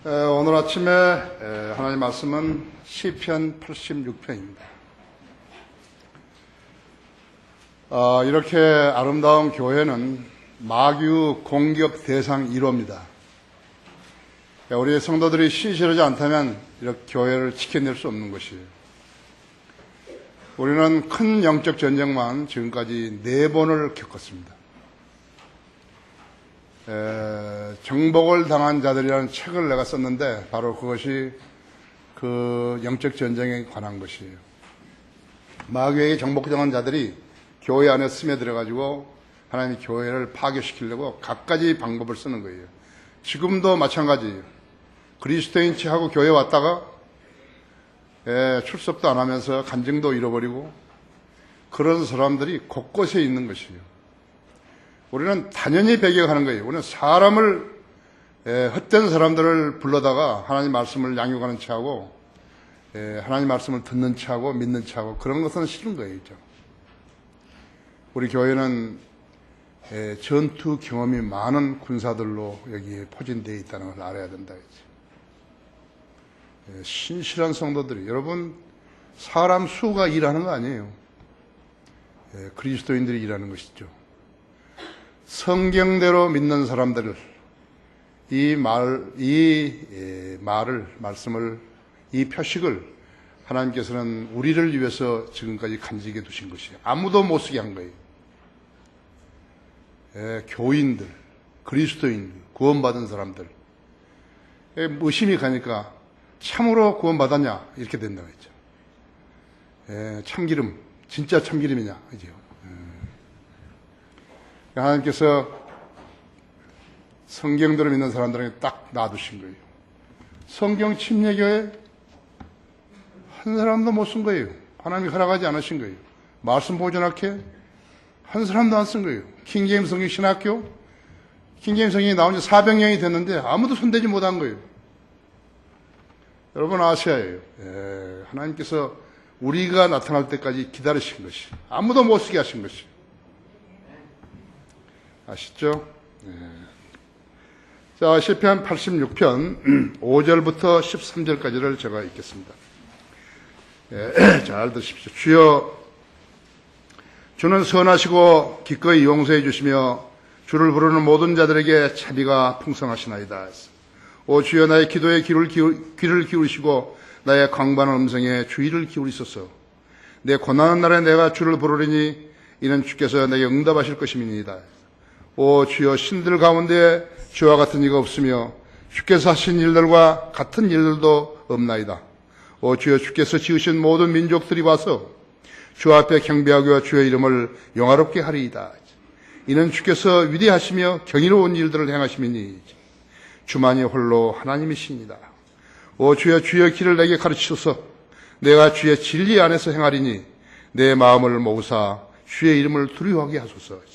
오늘 아침에 하나님 말씀은 시편 86편입니다. 이렇게 아름다운 교회는 마귀 공격 대상 1호입니다. 우리 성도들이 신실하지 않다면 이렇게 교회를 지켜낼 수 없는 것이에요. 우리는 큰 영적 전쟁만 지금까지 4번을 겪었습니다. 정복을 당한 자들이라는 책을 내가 썼는데 바로 그것이 그 영적 전쟁에 관한 것이에요. 마귀에게 정복당한 자들이 교회 안에 스며들어가지고 하나님의 교회를 파괴시키려고 갖가지 방법을 쓰는 거예요. 지금도 마찬가지예요. 그리스도인 척하고 교회 왔다가 출석도 안 하면서 간증도 잃어버리고 그런 사람들이 곳곳에 있는 것이에요. 우리는 단연히 배격하는 거예요. 우리는 사람을 헛된 사람들을 불러다가 하나님 말씀을 양육하는 척하고 하나님 말씀을 듣는 척하고 믿는 척하고 그런 것은 싫은 거예요. 우리 교회는 전투 경험이 많은 군사들로 여기에 포진되어 있다는 걸 알아야 된다. 신실한 성도들이, 여러분, 사람 수가 일하는 거 아니에요. 그리스도인들이 일하는 것이죠. 성경대로 믿는 사람들을, 말씀을, 이 표식을 하나님께서는 우리를 위해서 지금까지 간직해 두신 것이에요. 아무도 못 쓰게 한 거예요. 교인들, 그리스도인들, 구원받은 사람들. 의심이 가니까 참으로 구원받았냐? 이렇게 된다고 했죠. 참기름, 진짜 참기름이냐? 그죠? 하나님께서 성경대로 믿는 사람들에게 딱 놔두신 거예요. 성경 침례교회 한 사람도 못 쓴 거예요. 하나님이 허락하지 않으신 거예요. 말씀 보존학회 한 사람도 안 쓴 거예요. 킹제임스 성경 신학교 킹제임스 성경이 나온 지 400년이 됐는데 아무도 손대지 못한 거예요. 여러분 아시아예요. 하나님께서 우리가 나타날 때까지 기다리신 것이, 아무도 못 쓰게 하신 것이. 아시죠? 자, 시편 86편 5절부터 13절까지를 제가 읽겠습니다. 잘 드십시오. 주여, 주는 선하시고 기꺼이 용서해 주시며 주를 부르는 모든 자들에게 자비가 풍성하시나이다. 오 주여, 나의 기도에 귀를 기울이시고 나의 강반한 음성에 주의를 기울이소서. 내 고난한 날에 내가 주를 부르리니 이는 주께서 내게 응답하실 것임이니이다. 오 주여, 신들 가운데 주와 같은 이가 없으며 주께서 하신 일들과 같은 일들도 없나이다. 오 주여, 주께서 지으신 모든 민족들이 와서 주 앞에 경배하고 주의 이름을 영화롭게 하리이다. 이는 주께서 위대하시며 경이로운 일들을 행하심이니 주만이 홀로 하나님이시니이다. 오 주여, 주의 길을 내게 가르치소서. 내가 주의 진리 안에서 행하리니 내 마음을 모으사 주의 이름을 두려워하게 하소서.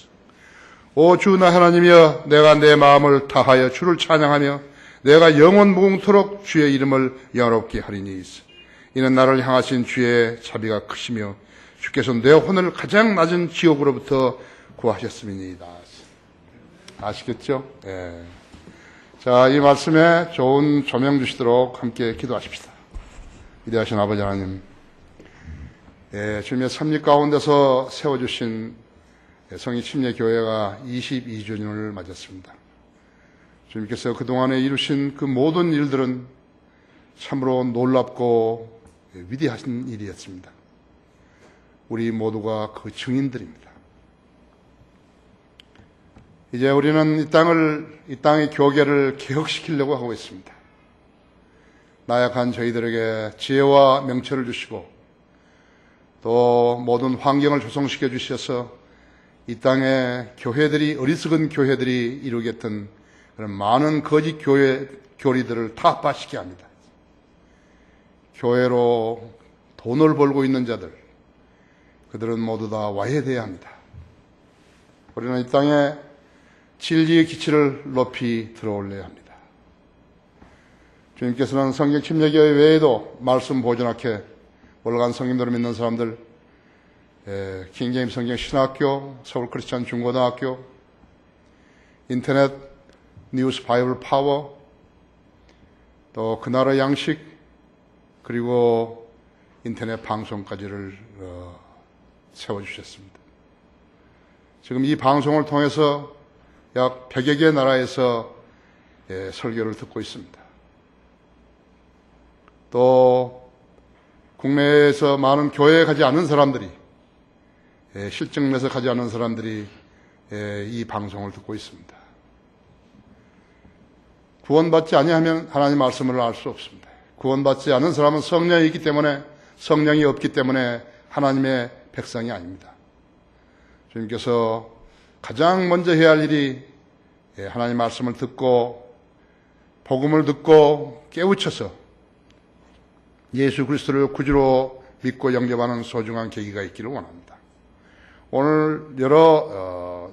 오 주 나 하나님이여, 내가 내 마음을 다하여 주를 찬양하며 내가 영원 무궁토록 주의 이름을 영화롭게 하리니 이는 나를 향하신 주의 자비가 크시며 주께서 내 혼을 가장 낮은 지옥으로부터 구하셨음이니이다. 아시겠죠? 자, 이 말씀에 좋은 조명 주시도록 함께 기도하십시다. 위대하신 아버지 하나님, 주님의 섭리 가운데서 세워주신 성인 침례교회가 22주년을 맞았습니다. 주님께서 그동안에 이루신 그 모든 일들은 참으로 놀랍고 위대하신 일이었습니다. 우리 모두가 그 증인들입니다. 이제 우리는 이 땅의 교계를 개혁시키려고 하고 있습니다. 나약한 저희들에게 지혜와 명철을 주시고 또 모든 환경을 조성시켜 주셔서 이 땅에 어리석은 교회들이 이루겠던 그런 많은 거짓 교리들을 타파시켜야 합니다. 교회로 돈을 벌고 있는 자들, 그들은 모두 다 와해돼야 합니다. 우리는 이 땅에 진리의 기치를 높이 들어올려야 합니다. 주님께서는 성경 침례교회 외에도 말씀 보존학회, 월간 성경대로 믿는 사람들, 킹제임스 성경 신학교, 서울 크리스찬 중고등학교, 인터넷 뉴스 바이블 파워, 또 그 나라 양식, 그리고 인터넷 방송까지를 세워주셨습니다. 지금 이 방송을 통해서 약 100여 개 나라에서 설교를 듣고 있습니다. 또 국내에서 많은 교회에 가지 않은 사람들이, 실증 내서 가지 않은 사람들이 이 방송을 듣고 있습니다. 구원받지 아니하면 하나님 말씀을 알 수 없습니다. 구원받지 않은 사람은 성령이 있기 때문에, 성령이 없기 때문에 하나님의 백성이 아닙니다. 주님께서 가장 먼저 해야 할 일이 하나님 말씀을 듣고 복음을 듣고 깨우쳐서 예수 그리스도를 구주로 믿고 영접하는 소중한 계기가 있기를 원합니다. 오늘 여러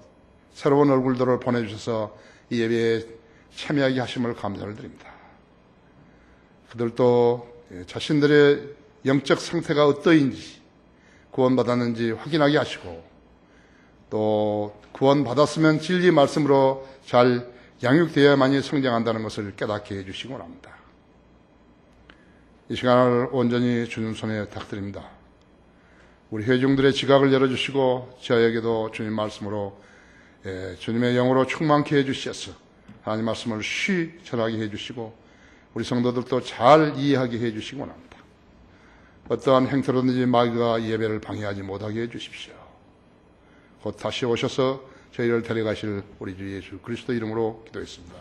새로운 얼굴들을 보내주셔서 이 예배에 참여하게 하심을 감사를 드립니다. 그들도 자신들의 영적 상태가 어떠인지, 구원받았는지 확인하게 하시고, 또 구원받았으면 진리 말씀으로 잘 양육되어야만이 성장한다는 것을 깨닫게 해주시기 원합니다. 이 시간을 온전히 주님 손에 탁드립니다. 우리 회중들의 지각을 열어주시고 저에게도 주님 말씀으로 주님의 영으로 충만케 해주셔서 하나님 말씀을 쉬 전하게 해주시고 우리 성도들도 잘 이해하게 해주시기 원합니다. 어떠한 행태로든지 마귀가 예배를 방해하지 못하게 해주십시오. 곧 다시 오셔서 저희를 데려가실 우리 주 예수 그리스도 이름으로 기도했습니다.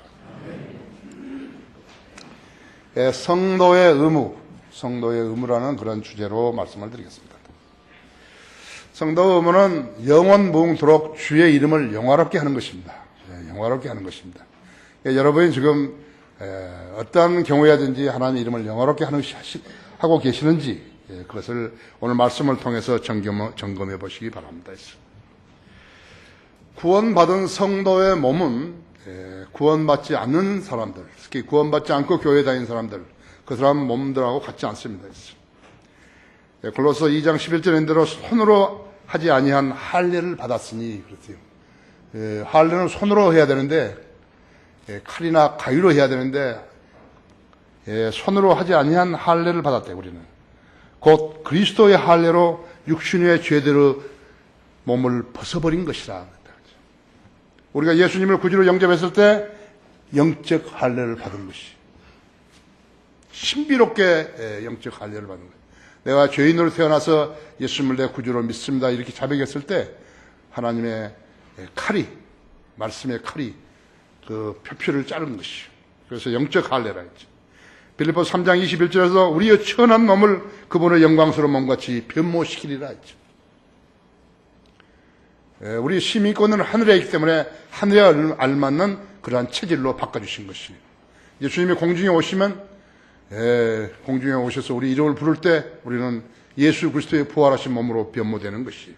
성도의 의무라는 그런 주제로 말씀을 드리겠습니다. 성도의 의무는 영원 무궁토록 주의 이름을 영화롭게 하는 것입니다. 영화롭게 하는 것입니다. 여러분이 지금 어떤 경우에든지 하나님의 이름을 영화롭게 하고 계시는지 그것을 오늘 말씀을 통해서 점검해 보시기 바랍니다. 구원받은 성도의 몸은 구원받지 않는 사람들, 특히 구원받지 않고 교회에 다니는 사람들, 그 사람 몸들하고 같지 않습니다. 골로새 2장 11절인 대로 손으로 하지 아니한 할례를 받았으니 그렇대요. 할례는 손으로 해야 되는데 칼이나 가위로 해야 되는데 손으로 하지 아니한 할례를 받았대. 우리는 곧 그리스도의 할례로 육신의 죄대로 몸을 벗어버린 것이라. 우리가 예수님을 구주로 영접했을 때 영적 할례를 받은 것이 신비롭게 영적 할례를 받은 거예요. 내가 죄인으로 태어나서 예수님을 내 구주로 믿습니다 이렇게 자백했을 때 하나님의 칼이, 말씀의 칼이 그 표피를 자른 것이, 그래서 영적 할례라 했죠. 빌립보서 3장 21절에서 우리의 천한 몸을 그분의 영광스러운 몸같이 변모시키리라 했죠. 우리 시민권은 하늘에 있기 때문에 하늘에 알맞는 그러한 체질로 바꿔주신 것이에요. 예수님이 공중에 오시면 공중에 오셔서 우리 이름을 부를 때 우리는 예수 그리스도의 부활하신 몸으로 변모되는 것이에요.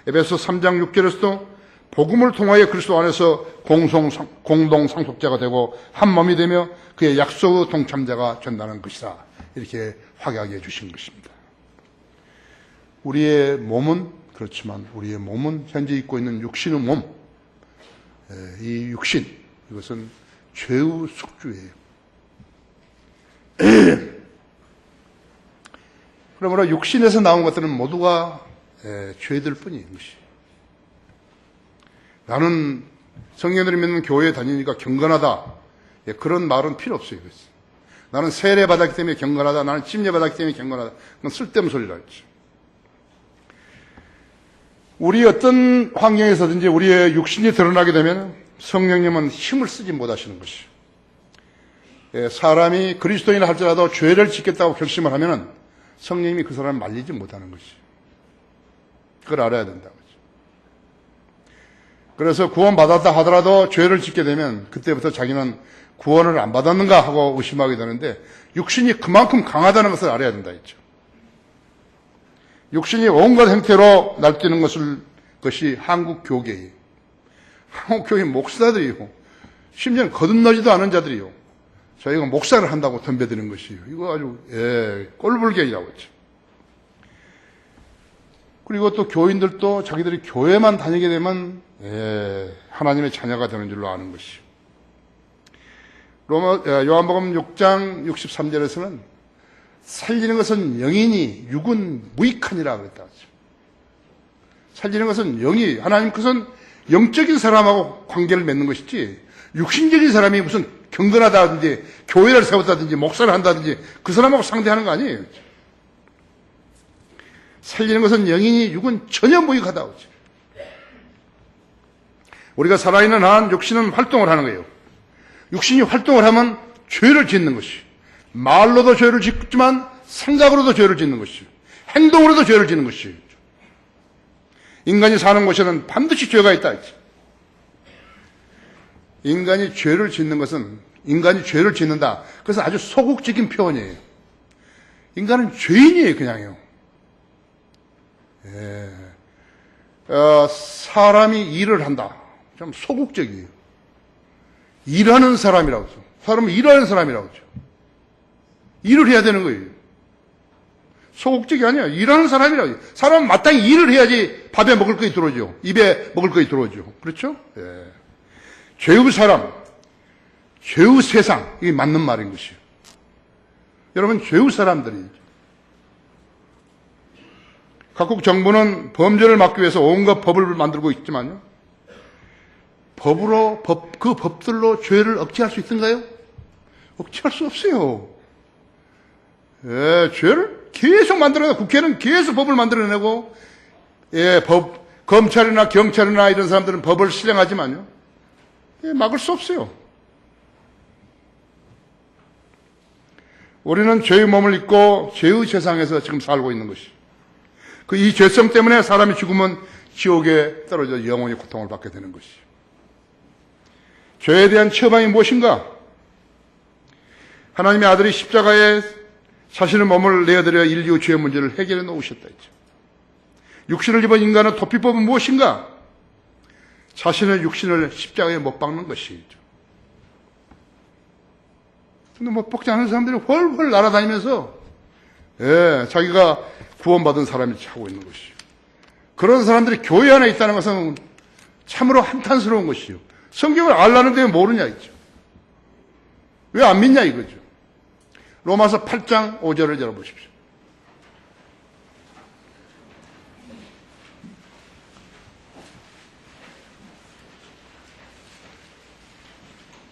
에베소 3장 6절에서도 복음을 통하여 그리스도 안에서 공동 상속자가 되고 한 몸이 되며 그의 약속의 동참자가 된다는 것이다. 이렇게 확약해 주신 것입니다. 우리의 몸은 그렇지만 우리의 몸은 현재 입고 있는 육신의 몸, 이 육신, 이것은 죄의 숙주예요. 그러므로 육신에서 나온 것들은 모두가 죄들 뿐인 것이. 나는 성령들이 믿는 교회에 다니니까 경건하다. 그런 말은 필요 없어요. 나는 세례 받았기 때문에 경건하다. 나는 침례 받았기 때문에 경건하다. 그건 쓸데없는 소리라 했죠. 우리 어떤 환경에서든지 우리의 육신이 드러나게 되면 성령님은 힘을 쓰지 못하시는 것이에요. 사람이 그리스도인을 할지라도 죄를 짓겠다고 결심을 하면 성령님이 그 사람을 말리지 못하는 것이에요. 그걸 알아야 된다고. 그래서 구원받았다 하더라도 죄를 짓게 되면 그때부터 자기는 구원을 안 받았는가 하고 의심하게 되는데 육신이 그만큼 강하다는 것을 알아야 된다 했죠. 육신이 온갖 형태로 날뛰는 것이 한국 교계예요. 한국 교회 목사들이요. 심지어는 거듭나지도 않은 자들이요. 저희가 목사를 한다고 덤벼드는 것이에요. 이거 아주 꼴불견이라고 했죠. 그리고 또 교인들도 자기들이 교회만 다니게 되면 하나님의 자녀가 되는 줄로 아는 것이요. 요한복음 6장 63절에서는 살리는 것은 영이니 육은 무익하니라 그랬다. 살리는 것은 영이, 하나님 것은 영적인 사람하고 관계를 맺는 것이지 육신적인 사람이 무슨 경건하다든지 교회를 세웠다든지 목사를 한다든지 그 사람하고 상대하는 거 아니에요. 살리는 것은 영이니 육은 전혀 무익하다. 우리가 살아있는 한 육신은 활동을 하는 거예요. 육신이 활동을 하면 죄를 짓는 것이, 말로도 죄를 짓지만 생각으로도 죄를 짓는 것이, 행동으로도 죄를 짓는 것이. 인간이 사는 곳에는 반드시 죄가 있다. 인간이 죄를 짓는 것은, 인간이 죄를 짓는다. 그것은 아주 소극적인 표현이에요. 인간은 죄인이에요, 그냥요. 사람이 일을 한다. 좀 소극적이에요. 일하는 사람이라고 하죠. 사람은 일하는 사람이라고 하죠. 일을 해야 되는 거예요. 소극적이 아니야. 일하는 사람이라고 해요. 사람은 마땅히 일을 해야지 밥에 먹을 것이 들어오죠. 입에 먹을 것이 들어오죠. 그렇죠? 예. 죄의 사람, 죄의 세상, 이게 맞는 말인 것이에요. 여러분, 죄의 사람들이죠. 각국 정부는 범죄를 막기 위해서 온갖 법을 만들고 있지만요. 그 법들로 죄를 억제할 수 있던가요? 억제할 수 없어요. 예, 죄를 계속 만들어내고, 국회는 계속 법을 만들어내고, 예, 검찰이나 경찰이나 이런 사람들은 법을 실행하지만요. 예, 막을 수 없어요. 우리는 죄의 몸을 입고 죄의 세상에서 지금 살고 있는 것이. 이 죄성 때문에 사람이 죽으면 지옥에 떨어져 영원히 고통을 받게 되는 것이. 죄에 대한 처방이 무엇인가? 하나님의 아들이 십자가에 자신의 몸을 내어드려 인류 죄의 문제를 해결해 놓으셨다 했죠. 육신을 입은 인간의 도피법은 무엇인가? 자신의 육신을 십자가에 못 박는 것이죠. 근데 못 박지 않은 사람들이 훨훨 날아다니면서, 예, 자기가 구원받은 사람이 하고 있는 것이죠. 그런 사람들이 교회 안에 있다는 것은 참으로 한탄스러운 것이요. 성경을 알라는데 왜 모르냐 이죠. 왜 안 믿냐 이거죠. 로마서 8장 5절을 열어보십시오.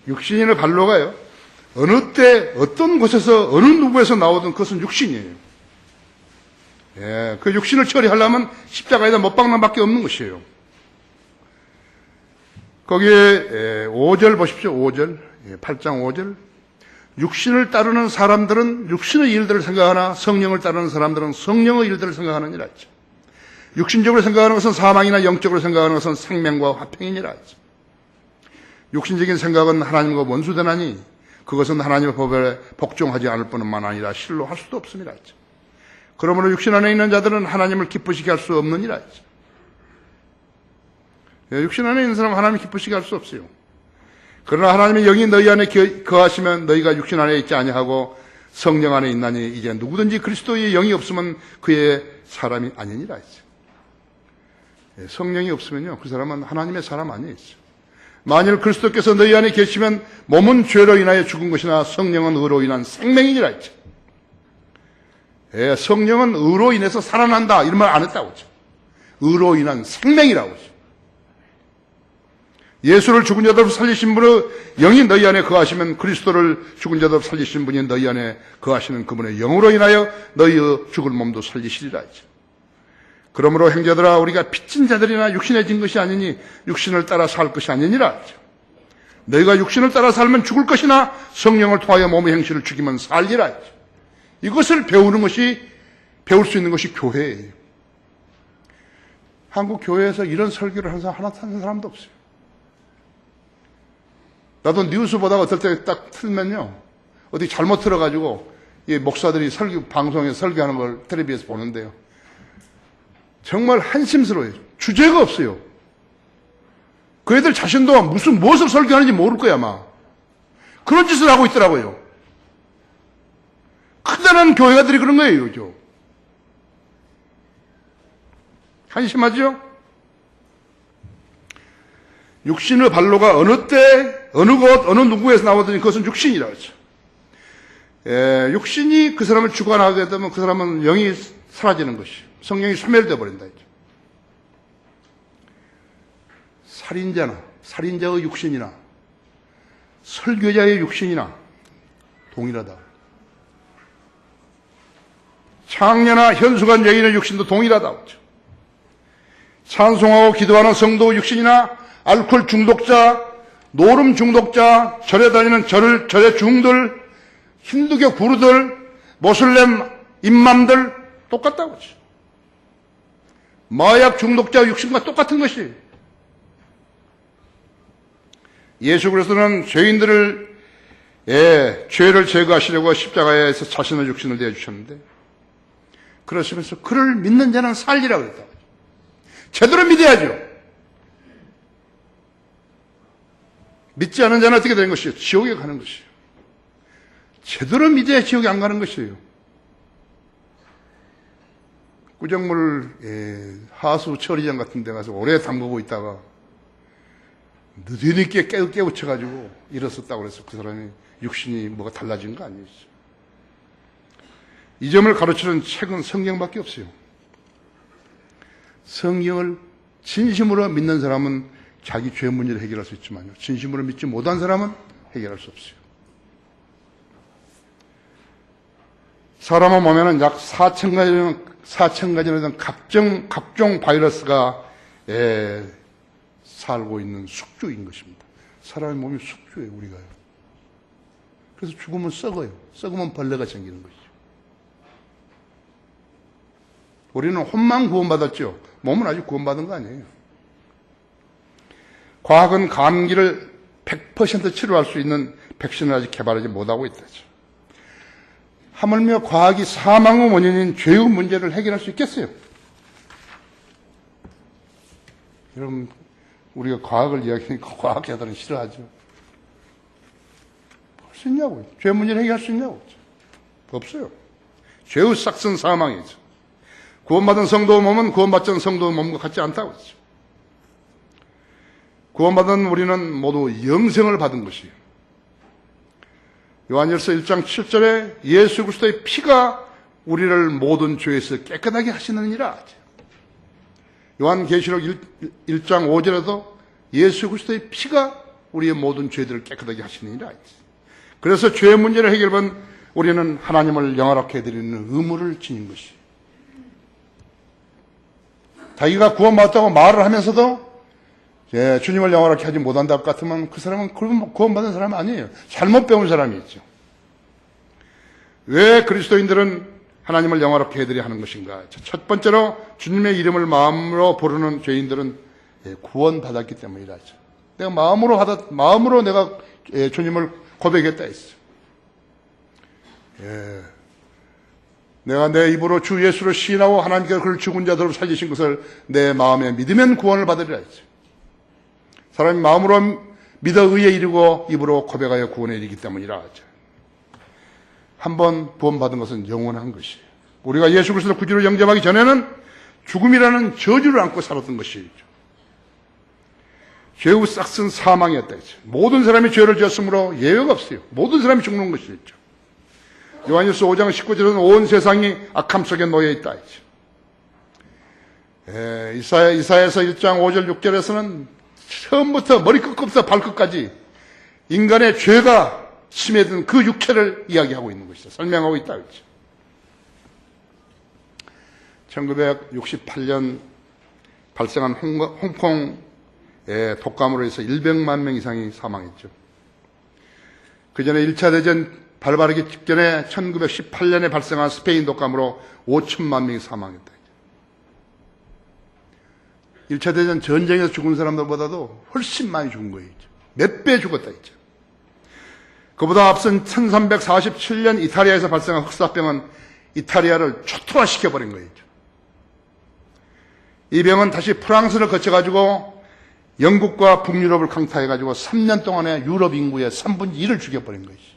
육신인의 반로가요. 어느 때 어떤 곳에서 어느 누구에서 나오든 그것은 육신이에요. 예, 그 육신을 처리하려면 십자가에다 못 박는 밖에 없는 것이에요. 거기에 5절 보십시오. 5절. 8장 5절. 육신을 따르는 사람들은 육신의 일들을 생각하나 성령을 따르는 사람들은 성령의 일들을 생각하느니라 했죠. 육신적으로 생각하는 것은 사망이나 영적으로 생각하는 것은 생명과 화평이니라 했죠. 육신적인 생각은 하나님과 원수되나니 그것은 하나님의 법에 복종하지 않을 뿐만 아니라 실로 할 수도 없음이라 했죠. 그러므로 육신 안에 있는 자들은 하나님을 기쁘시게 할 수 없느니라 했죠. 육신 안에 있는 사람은 하나님을 기쁘시게 할 수 없어요. 그러나 하나님의 영이 너희 안에 거하시면 너희가 육신 안에 있지 아니하고 성령 안에 있나니 이제 누구든지 그리스도의 영이 없으면 그의 사람이 아니니라 했죠. 성령이 없으면요, 그 사람은 하나님의 사람 아니에요. 만일 그리스도께서 너희 안에 계시면 몸은 죄로 인하여 죽은 것이나 성령은 의로 인한 생명이니라 했죠. 성령은 의로 인해서 살아난다 이런 말 안 했다고 했죠. 의로 인한 생명이라고 했죠. 예수를 죽은 자들 살리신 분의 영이 너희 안에 거하시면 그리스도를 죽은 자들 살리신 분이 너희 안에 거하시는 그분의 영으로 인하여 너희의 죽을 몸도 살리시리라 했죠. 그러므로 형제들아 우리가 빚진 자들이나 육신에 진 것이 아니니 육신을 따라 살 것이 아니니라 했죠. 너희가 육신을 따라 살면 죽을 것이나 성령을 통하여 몸의 행실을 죽이면 살리라 했죠. 이것을 배우는 것이, 배울 수 있는 것이 교회예요. 한국 교회에서 이런 설교를 하는 사람도 없어요. 나도 뉴스 보다가 어떨 때 딱 틀면요, 어디 잘못 틀어가지고 이 목사들이 방송에 설교하는 걸 텔레비에서 보는데요, 정말 한심스러워요. 주제가 없어요. 그 애들 자신도 무엇을 설교하는지 모를 거야 아마. 그런 짓을 하고 있더라고요. 크다란 교회가들이 그런 거예요, 요즘. 한심하죠? 육신의 발로가 어느 때, 어느 곳, 어느 누구에서 나오더니 그것은 육신이라고 하죠. 육신이 그 사람을 주관하게 되면 그 사람은 영이 사라지는 것이요. 성령이 소멸되어 버린다. 살인자의 육신이나 설교자의 육신이나 동일하다. 창녀나 현수간 여인의 육신도 동일하다. 찬송하고 기도하는 성도 육신이나 알코올 중독자, 노름 중독자, 절에 다니는 절의 중들, 힌두교 구루들, 모슬렘 임맘들 똑같다고 하죠. 마약 중독자 육신과 똑같은 것이. 예수 그리스도는 죄인들을 죄를 제거하시려고 십자가에서 자신의 육신을 내어주셨는데, 그러시면서 그를 믿는 자는 살리라고 했다. 제대로 믿어야죠. 믿지 않은 자는 어떻게 되는 것이에요? 지옥에 가는 것이에요. 제대로 믿어야 지옥에 안 가는 것이에요. 구정물 하수 처리장 같은 데 가서 오래 담그고 있다가 늦게 깨우쳐가지고 일었었다고 그래서 그 사람이 육신이 뭐가 달라진 거 아니에요. 이 점을 가르치는 책은 성경밖에 없어요. 성경을 진심으로 믿는 사람은 자기 죄 문제를 해결할 수 있지만요, 진심으로 믿지 못한 사람은 해결할 수 없어요. 사람의 몸에는 약 4,000가지나 되는 각종 바이러스가 살고 있는 숙주인 것입니다. 사람의 몸이 숙주예요, 우리가요. 그래서 죽으면 썩어요. 썩으면 벌레가 생기는 것이죠. 우리는 혼만 구원받았죠. 몸은 아직 구원받은 거 아니에요. 과학은 감기를 100% 치료할 수 있는 백신을 아직 개발하지 못하고 있다죠. 하물며 과학이 사망의 원인인 죄의 문제를 해결할 수 있겠어요? 여러분, 우리가 과학을 이야기하니까 과학자들은 싫어하죠. 할 수 있냐고요? 죄 문제를 해결할 수 있냐고? 없어요. 죄의 싹슨 사망이죠. 구원받은 성도의 몸은 구원받지 않은 성도의 몸과 같지 않다고 했죠. 구원받은 우리는 모두 영생을 받은 것이에요. 요한일서 1장 7절에 예수 그리스도의 피가 우리를 모든 죄에서 깨끗하게 하시느니라. 요한계시록 1장 5절에도 예수 그리스도의 피가 우리의 모든 죄들을 깨끗하게 하시느니라. 그래서 죄의 문제를 해결한 우리는 하나님을 영화롭게 해드리는 의무를 지닌 것이에요. 자기가 구원받았다고 말을 하면서도 주님을 영화롭게 하지 못한다 것 같으면 그 사람은 구원받은 사람이 아니에요. 잘못 배운 사람이죠. 왜 그리스도인들은 하나님을 영화롭게 해드려야 하는 것인가? 첫 번째로 주님의 이름을 마음으로 부르는 죄인들은 구원받았기 때문이라죠. 내가 마음으로 내가 주님을 고백했다 했어요. 내가 내 입으로 주 예수를 시인하고 하나님께서 그를 죽은 자들로 살리신 것을 내 마음에 믿으면 구원을 받으리라 했어요. 사람이 마음으로 믿어 의에 이르고 입으로 고백하여 구원에 이르기 때문이라 하죠. 한번 구원받은 것은 영원한 것이에요. 우리가 예수 그리스도를 구주로 영접하기 전에는 죽음이라는 저주를 안고 살았던 것이죠. 죄의 싹슨 사망이었다 했죠. 모든 사람이 죄를 지었으므로 예외가 없어요. 모든 사람이 죽는 것이죠. 요한일서 5장 19절에는 온 세상이 악함 속에 놓여 있다 했죠. 이사야서 1장 5절 6절에서는 처음부터 머리끝부터 발끝까지 인간의 죄가 심해든 그 육체를 이야기하고 있는 것이죠. 설명하고 있다 했죠. 1968년 발생한 홍콩 독감으로 해서 100만 명 이상이 사망했죠. 그 전에 1차 대전 발발하기 직전에 1918년에 발생한 스페인 독감으로 5천만 명이 사망했다. 1차 대전 전쟁에서 죽은 사람들보다도 훨씬 많이 죽은 거예요. 몇 배 죽었다 했죠. 그보다 앞선 1347년 이탈리아에서 발생한 흑사병은 이탈리아를 초토화시켜버린 거예요. 이 병은 다시 프랑스를 거쳐가지고 영국과 북유럽을 강타해가지고 3년 동안에 유럽 인구의 3분의 1을 죽여버린 것이죠.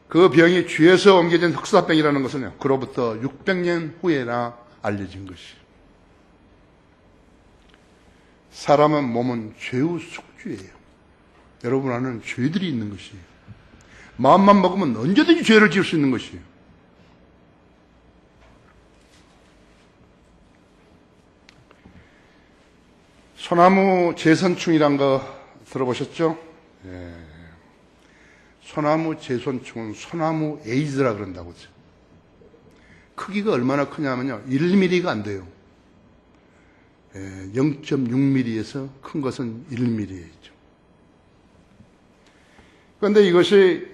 그 병이 쥐에서 옮겨진 흑사병이라는 것은 그로부터 600년 후에나 알려진 것이죠. 사람은 몸은 죄의 숙주예요. 여러분 안에는 죄들이 있는 것이에요. 마음만 먹으면 언제든지 죄를 지을 수 있는 것이에요. 소나무 제선충이란 거 들어보셨죠? 예. 소나무 제선충은 소나무 에이즈라 그런다고 하죠. 크기가 얼마나 크냐면요, 1mm가 안 돼요. 0.6mm에서 큰 것은 1mm죠. 그런데 이것이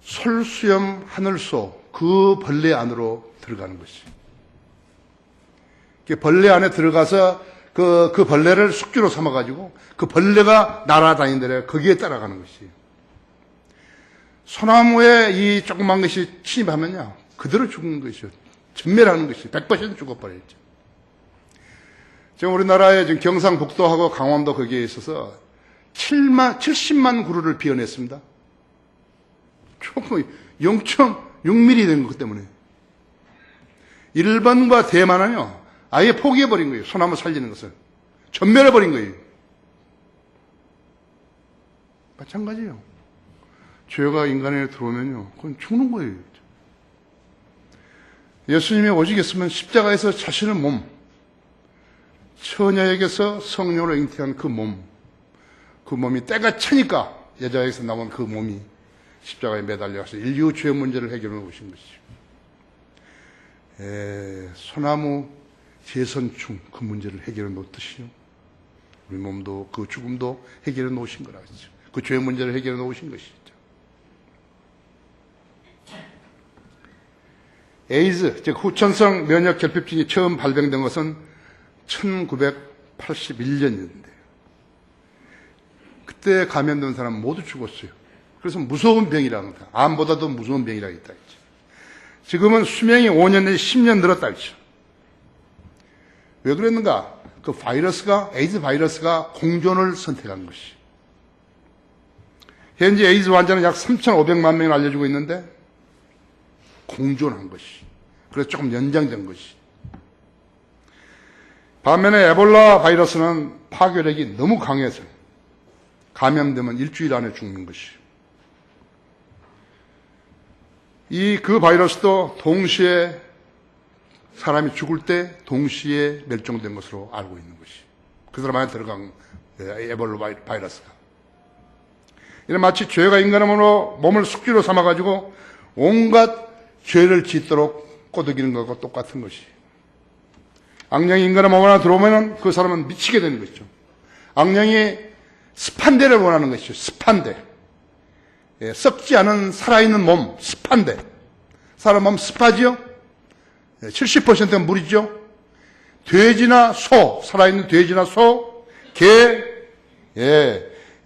솔수염 하늘소, 그 벌레 안으로 들어가는 것이에요. 벌레 안에 들어가서 그 벌레를 숙주로 삼아가지고 그 벌레가 날아다니는 대로 거기에 따라가는 것이에요. 소나무에 이 조그만 것이 침입하면요, 그대로 죽는 것이요. 전멸하는 것이 100% 죽어버렸죠. 지금 우리나라에 지금 경상북도하고 강원도 거기에 있어서 70만 그루를 비워냈습니다. 조금 0.6mm 된 것 때문에. 일본과 대만은요, 아예 포기해버린 거예요. 소나무 살리는 것을. 전멸해버린 거예요. 마찬가지예요. 죄가 인간에 들어오면요, 그건 죽는 거예요. 예수님이 오시겠으면 십자가에서 자신의 몸, 처녀에게서 성령으로 잉태한 그 몸이 때가 차니까 여자에게서 나온 그 몸이 십자가에 매달려서 인류 죄 문제를 해결해 오신 것이죠. 소나무 제선충 그 문제를 해결해 놓듯이요, 우리 몸도 그 죽음도 해결해 놓으신 거라 그랬죠. 그 죄 문제를 해결해 놓으신 것이죠. 에이즈, 즉 후천성 면역 결핍증이 처음 발병된 것은 1981년인데요. 그때 감염된 사람 모두 죽었어요. 그래서 무서운 병이라고 합니다. 암보다도 무서운 병이라고 했다 했죠. 지금은 수명이 5년 내지 10년 늘었다 했죠. 왜 그랬는가? 그 에이즈 바이러스가 공존을 선택한 것이. 현재 에이즈 환자는 약 3,500만 명을 알려주고 있는데 공존한 것이. 그래서 조금 연장된 것이. 반면에 에볼라 바이러스는 파괴력이 너무 강해서 감염되면 일주일 안에 죽는 것이. 그 바이러스도 동시에 사람이 죽을 때 동시에 멸종된 것으로 알고 있는 것이. 그 사람 안에 들어간 에볼라 바이러스가. 이는 마치 죄가 인간의 몸을 숙주로 삼아가지고 온갖 죄를 짓도록 꼬드기는 것과 똑같은 것이. 악령이 인간의 몸 안에 들어오면 그 사람은 미치게 되는 것이죠. 악령이 습한대를 원하는 것이죠. 습한대. 썩지 않은 살아있는 몸, 습한대. 사람 몸 습하지요? 70%는 물이죠. 돼지나 소, 살아있는 돼지나 소, 개,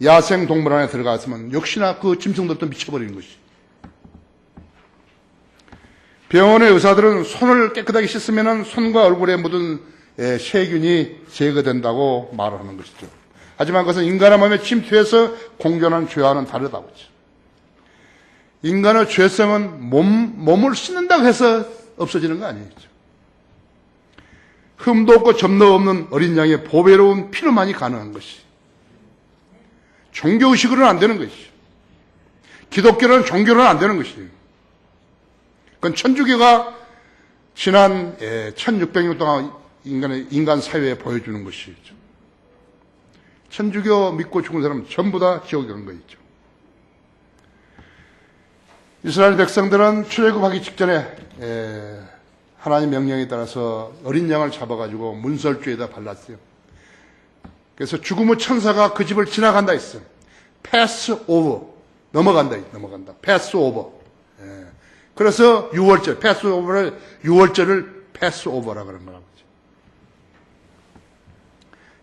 야생 동물 안에 들어갔으면 역시나 그 짐승들도 미쳐버리는 것이. 병원의 의사들은 손을 깨끗하게 씻으면 손과 얼굴에 묻은 세균이 제거된다고 말을 하는 것이죠. 하지만 그것은 인간의 몸에 침투해서 공존한 죄와는 다르다고 하죠. 인간의 죄성은 몸을 씻는다고 해서 없어지는 거 아니죠. 흠도 없고 점도 없는 어린 양의 보배로운 피로만이 가능한 것이. 종교의식으로는 안 되는 것이죠. 기독교는 종교로는 안 되는 것이에요. 그건 천주교가 지난 1600년 동안 인간 사회에 보여주는 것이죠. 천주교 믿고 죽은 사람은 전부 다 지옥에 간 거있죠. 이스라엘 백성들은 출애굽하기 직전에 하나님 명령에 따라서 어린 양을 잡아가지고 문설주에다 발랐어요. 그래서 죽음의 천사가 그 집을 지나간다 했어요. 패스 오버. 넘어간다. 패스 오버. 그래서 6월절, 패스 오버를, 6월절을 패스 오버라고 그런 거라고 하죠.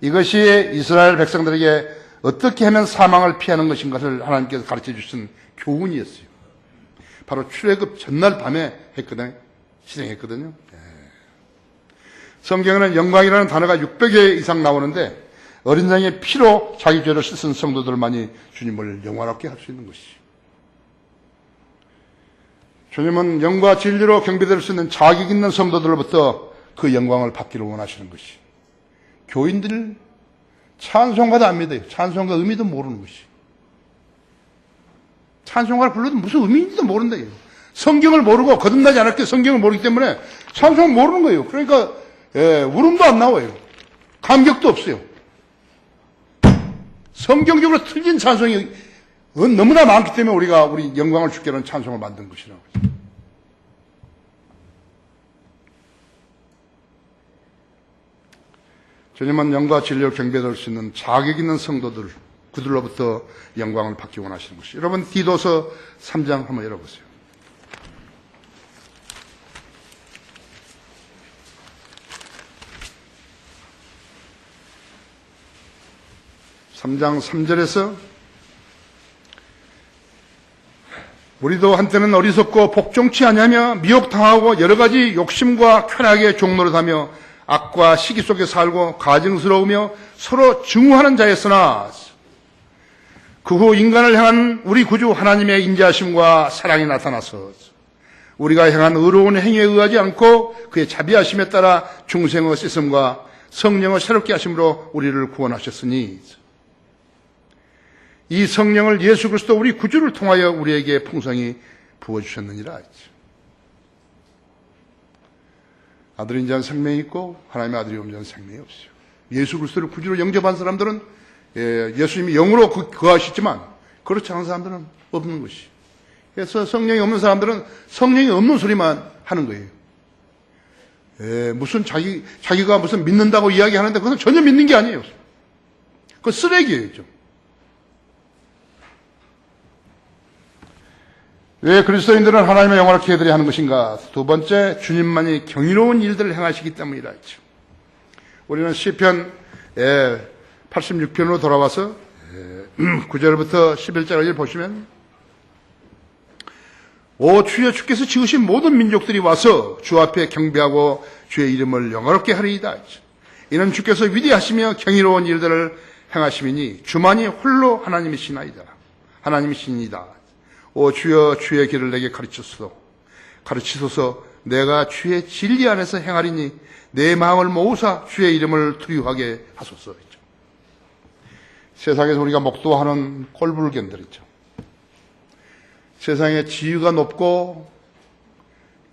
이것이 이스라엘 백성들에게 어떻게 하면 사망을 피하는 것인가를 하나님께서 가르쳐 주신 교훈이었어요. 바로 출애굽 전날 밤에 실행했거든요. 성경에는 영광이라는 단어가 600여 이상 나오는데 어린 양의 피로 자기 죄를 씻은 성도들만이 주님을 영화롭게 할 수 있는 것이죠. 주님은 영과 진리로 경배될 수 있는 자격 있는 성도들로부터 그 영광을 받기를 원하시는 것이. 교인들 찬송가도 안 믿어요. 찬송가 의미도 모르는 것이. 찬송가를 불러도 무슨 의미인지도 모른다. 성경을 모르고 거듭나지 않았기 성경을 모르기 때문에 찬송을 모르는 거예요. 그러니까 울음도 안 나와요. 감격도 없어요. 성경적으로 틀린 찬송이 너무나 많기 때문에 우리가 우리 영광을 주께 하는 찬송을 만든 것이라고. 주님은 영과 진리로 경배할 수 있는 자격 있는 성도들, 그들로부터 영광을 받기 원하시는 것이. 여러분, 디도서 3장 한번 열어보세요. (3장 3절에서) 우리도 한때는 어리석고 복종치 아니하며 미혹당하고 여러 가지 욕심과 쾌락의 종노릇하며 악과 시기 속에 살고 가증스러우며 서로 증오하는 자였으나 그 후 인간을 향한 우리 구주 하나님의 인자하심과 사랑이 나타나서 우리가 행한 의로운 행위에 의하지 않고 그의 자비하심에 따라 중생의 씻음과 성령을 새롭게 하심으로 우리를 구원하셨으니 이 성령을 예수 그리스도 우리 구주를 통하여 우리에게 풍성히 부어주셨느니라. 아들인 자는 생명이 있고 하나님의 아들이 없는 자는 생명이 없어요. 예수 그리스도를 구주로 영접한 사람들은 예수님이 영으로 거하시지만 그렇지 않은 사람들은 없는 것이. 그래서 성령이 없는 사람들은 성령이 없는 소리만 하는 거예요. 무슨 자기가 무슨 믿는다고 이야기하는데 그것은 전혀 믿는 게 아니에요. 그건 쓰레기예요. 좀. 왜 그리스도인들은 하나님의 영광을 기회들이 하는 것인가? 두 번째, 주님만이 경이로운 일들을 행하시기 때문이라 했죠. 우리는 시편 86편으로 돌아와서 9절부터 11절을 보시면 오 주여 주께서 지으신 모든 민족들이 와서 주 앞에 경배하고 주의 이름을 영화롭게 하리이다. 이는 주께서 위대하시며 경이로운 일들을 행하심이니 주만이 홀로 하나님이시나이다. 하나님이시니다. 오 주여 주의 길을 내게 가르치소서. 내가 주의 진리 안에서 행하리니 내 마음을 모으사 주의 이름을 두려워하게 하소서. 세상에서 우리가 목도하는 꼴불견들 있죠. 세상에 지위가 높고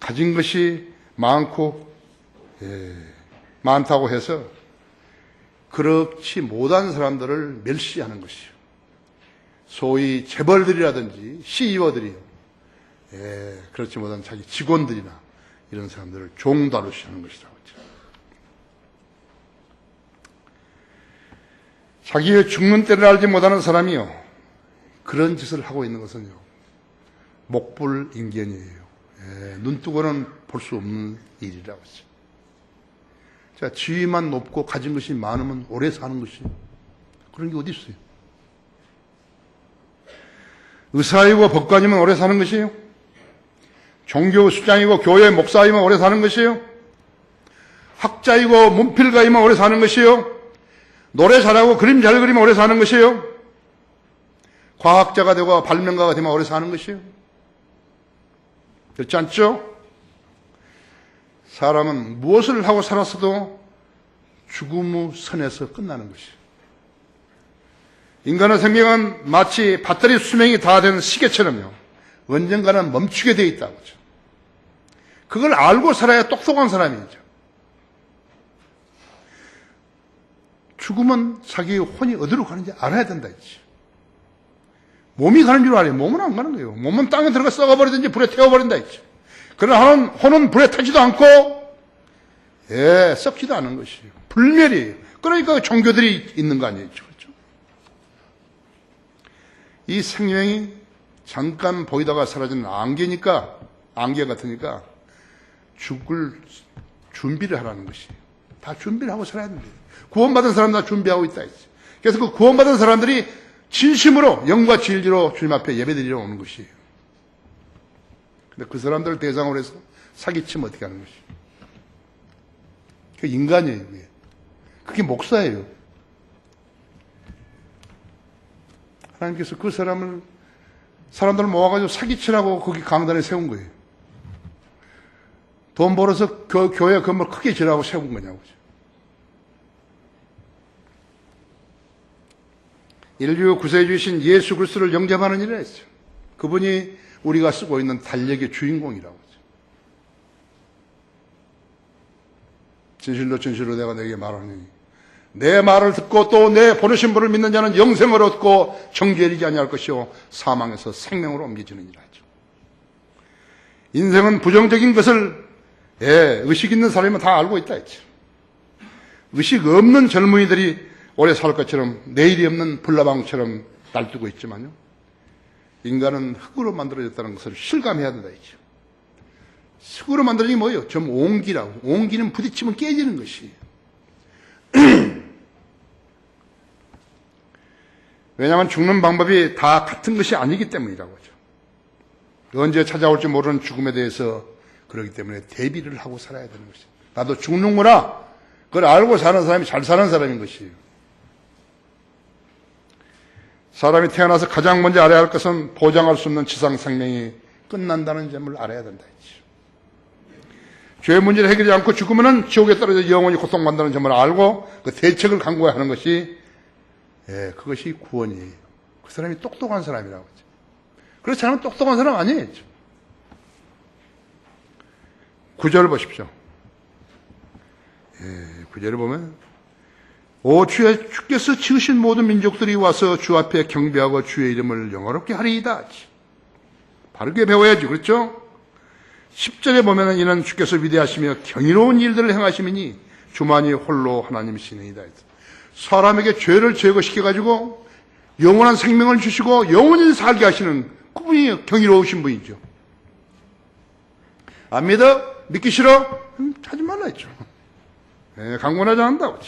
가진 것이 많고 많다고 해서 그렇지 못한 사람들을 멸시하는 것이요. 소위 재벌들이라든지 CEO들이요. 그렇지 못한 자기 직원들이나 이런 사람들을 종다루시는 것이라고 했죠. 자기의 죽는 때를 알지 못하는 사람이요. 그런 짓을 하고 있는 것은요. 목불인견이에요. 눈뜨고는 볼 수 없는 일이라고 했죠. 자, 지위만 높고 가진 것이 많으면 오래 사는 것이 그런 게 어디 있어요? 의사이고 법관이면 오래 사는 것이에요? 종교 수장이고 교회 목사이면 오래 사는 것이에요? 학자이고 문필가이면 오래 사는 것이에요? 노래 잘하고 그림 잘 그리면 오래 사는 것이에요? 과학자가 되고 발명가가 되면 오래 사는 것이에요? 그렇지 않죠? 사람은 무엇을 하고 살았어도 죽음 후 선에서 끝나는 것이에요. 인간의 생명은 마치 배터리 수명이 다 된 시계처럼요. 언젠가는 멈추게 되어 있다고 하죠. 그걸 알고 살아야 똑똑한 사람이죠. 죽으면 자기의 혼이 어디로 가는지 알아야 된다 했지. 몸이 가는 줄 알아요. 몸은 안 가는 거예요. 몸은 땅에 들어가 썩어버리든지 불에 태워버린다 했지. 그러나 혼은 불에 타지도 않고 썩지도 않은 것이에요. 불멸이에요. 그러니까 종교들이 있는 거 아니에요. 그렇죠? 이 생명이 잠깐 보이다가 사라지는 안개 같으니까 죽을 준비를 하라는 것이에요. 다 준비를 하고 살아야 됩니다. 구원받은 사람 다 준비하고 있다 했지. 그래서 그 구원받은 사람들이 진심으로 영과 진리로 주님 앞에 예배드리러 오는 것이에요. 근데 그 사람들을 대상으로 해서 사기치면 어떻게 하는 것이에요? 그게 인간이에요. 그게 목사예요. 하나님께서 그 사람들을 모아가지고 사기치라고 거기 강단에 세운 거예요. 돈 벌어서 교회 건물 크게 지라고 세운 거냐고. 인류 구세주이신 예수 그리스도를 영접하는 일이라 했어요. 그분이 우리가 쓰고 있는 달력의 주인공이라고 하죠. 진실로 진실로 내가 너에게 말하니 내 말을 듣고 또 내 보내신 분을 믿는 자는 영생을 얻고 정죄에 이르지 아니할 것이요 사망에서 생명으로 옮겨지느니라 하죠. 인생은 부정적인 것을 의식 있는 사람은 다 알고 있다 했죠. 의식 없는 젊은이들이 오래 살 것처럼 내일이 없는 불나방처럼 날뛰고 있지만요. 인간은 흙으로 만들어졌다는 것을 실감해야 된다 했죠. 흙으로 만들어진 게 뭐예요? 좀 옹기라고. 옹기는 부딪히면 깨지는 것이에요. 왜냐하면 죽는 방법이 다 같은 것이 아니기 때문이라고 하죠. 언제 찾아올지 모르는 죽음에 대해서 그렇기 때문에 대비를 하고 살아야 되는 것이죠. 나도 죽는구나. 그걸 알고 사는 사람이 잘 사는 사람인 것이에요. 사람이 태어나서 가장 먼저 알아야 할 것은 보장할 수 없는 지상 생명이 끝난다는 점을 알아야 된다 했죠. 죄의 문제를 해결하지 않고 죽으면 지옥에 떨어져 영원히 고통받는다는 점을 알고 그 대책을 강구해야 하는 것이 그것이 구원이에요. 그 사람이 똑똑한 사람이라고 하죠. 그렇지 않으면 똑똑한 사람 아니에요. 9절 보십시오. 9절을 보면 오 주께서 지으신 모든 민족들이 와서 주 앞에 경배하고 주의 이름을 영화롭게 하리이다. 바르게 배워야지. 그렇죠? 10절에 보면 이는 주께서 위대하시며 경이로운 일들을 행하심이니 주만이 홀로 하나님이시니이다. 사람에게 죄를 제거시켜가지고 영원한 생명을 주시고 영원히 살게 하시는 그분이 경이로우신 분이죠. 안 믿어? 믿기 싫어? 하지 말라 했죠. 강권하지 않는다고.